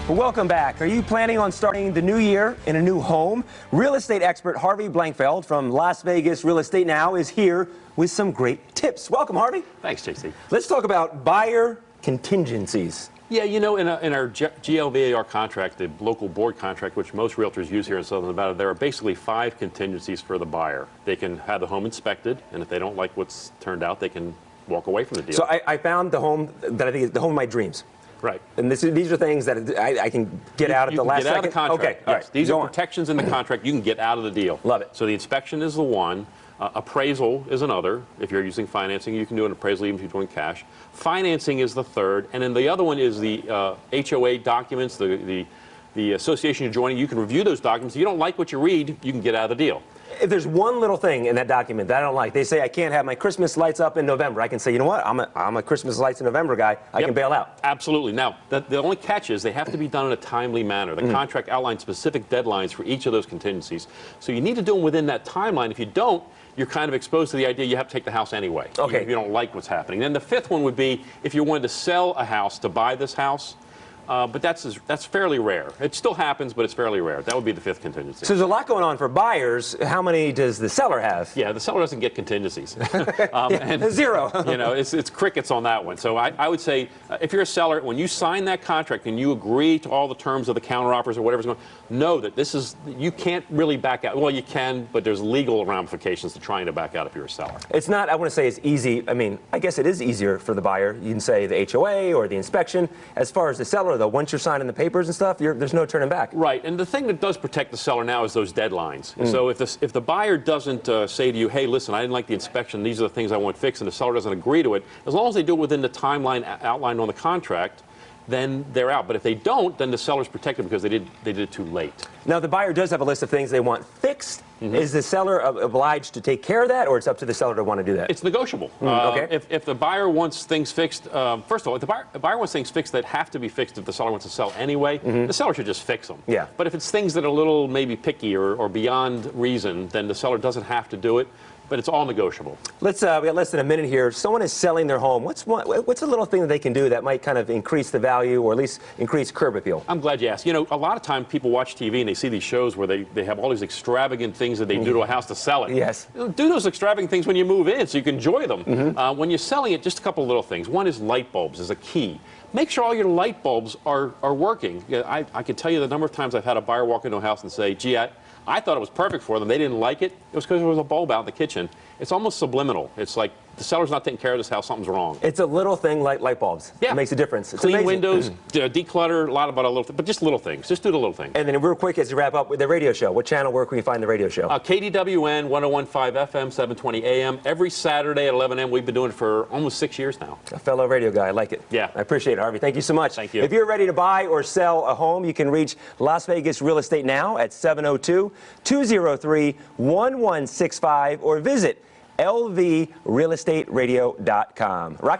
Welcome back. Are you planning on starting the new year in a new home? Real estate expert Harvey Blankfeld from Las Vegas Real Estate Now is here with some great tips. Welcome, Harvey. Thanks, JC. Let's talk about buyer contingencies. Yeah, you know, in our GLVAR contract, the local board contract, which most realtors use here in Southern Nevada, there are basically 5 contingencies for the buyer. They can have the home inspected, and if they don't like what's turned out, they can walk away from the deal. So I found the home that I think is the home of my dreams. Right. And these are things that I can get out at the last second? Get out of the contract. Okay, all yes. right. These are protections in the contract. You can get out of the deal. Love it. So the inspection is the one. Appraisal is another. If you're using financing, you can do an appraisal even if you're doing cash. Financing is the third. And then the other one is the HOA documents, the association you're joining. You can review those documents. If you don't like what you read, you can get out of the deal. If there's one little thing in that document that I don't like, they say I can't have my Christmas lights up in November. I can say, you know what, I'm a Christmas lights in November guy. I can bail out. Absolutely. Now, the only catch is they have to be done in a timely manner. The contract outlines specific deadlines for each of those contingencies. So you need to do them within that timeline. If you don't, you're kind of exposed to the idea you have to take the house anyway. Okay. If you don't like what's happening. Then the fifth one would be if you wanted to sell a house to buy this house. But that's fairly rare. It still happens, but it's fairly rare. That would be the fifth contingency. So there's a lot going on for buyers. How many does the seller have? Yeah, the seller doesn't get contingencies. And zero. You know, it's crickets on that one. So I would say if you're a seller, when you sign that contract and you agree to all the terms of the counteroffers or whatever's going on, know that this is, you can't really back out. Well, you can, but there's legal ramifications to trying to back out if you're a seller. It's not, I want to say it's easy. I mean, I guess it is easier for the buyer. You can say the HOA or the inspection. As far as the seller, though, once you're signing the papers and stuff, there's no turning back. Right, and the thing that does protect the seller now is those deadlines. So if the buyer doesn't say to you, hey, listen, I didn't like the inspection, these are the things I want fixed, and the seller doesn't agree to it, as long as they do it within the timeline outlined on the contract, then they're out. But if they don't, then the seller's protected because they did it too late. Now, the buyer does have a list of things they want fixed. Is the seller obliged to take care of that, or it's up to the seller to want to do that? It's negotiable. Okay. If the buyer wants things fixed, first of all, if the buyer wants things fixed that have to be fixed if the seller wants to sell anyway, the seller should just fix them. Yeah. But if it's things that are a little maybe picky or beyond reason, then the seller doesn't have to do it. But it's all negotiable. We got less than a minute here. Someone is selling their home. What's a little thing that they can do that might kind of increase the value or at least increase curb appeal? I'm glad you asked. You know, a lot of times people watch TV and they see these shows where they have all these extravagant things that they do to a house to sell it. Yes. Do those extravagant things when you move in so you can enjoy them. When you're selling it, just a couple of little things. One is light bulbs is a key. Make sure all your light bulbs are working. I can tell you the number of times I've had a buyer walk into a house and say, gee, I thought it was perfect for them. They didn't like it. It was because there was a bulb out in the kitchen. It's almost subliminal. It's like the seller's not taking care of this house. Something's wrong. It's a little thing like light bulbs. Yeah. It makes a difference. It's clean amazing. windows, declutter, a lot about a little, but just little things. Just do the little things. And then real quick as we wrap up with the radio show, what channel, where can we find the radio show? KDWN 101.5 FM, 720 AM, every Saturday at 11 a.m. We've been doing it for almost 6 years now. A fellow radio guy. I like it. Yeah. I appreciate it, Harvey. Thank you so much. Thank you. If you're ready to buy or sell a home, you can reach Las Vegas Real Estate Now at 702-203-1165 or visit lvrealestateradio.com.